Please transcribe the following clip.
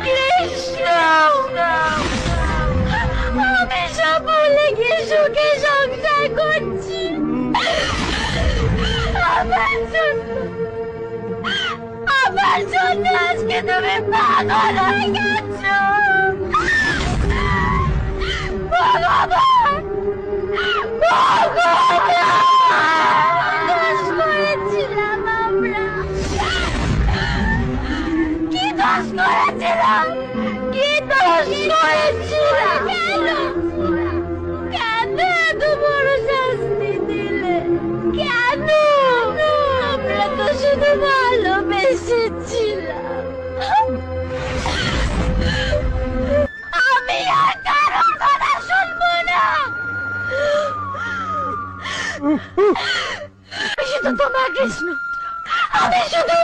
কৃষ্ণ, আমি সব ভুলে গিয়ে সুখে সংসার করছি। আমার জন্য আজকে তুমি পাগল হয়ে গেছো। ভগবান, দোষ করেছিলাম আমরা। কি দোষ করেছিলাম? কি দোষ করেছিলাম? কেন এত বড় শাস্তি দিলে? কেন? আমরা তো শুধু ভালোবেসেছিলাম। আমি আর কারোর কথা শুনবো না। আমি শুধু তোমার কৃষ্ণ, আমি শুধু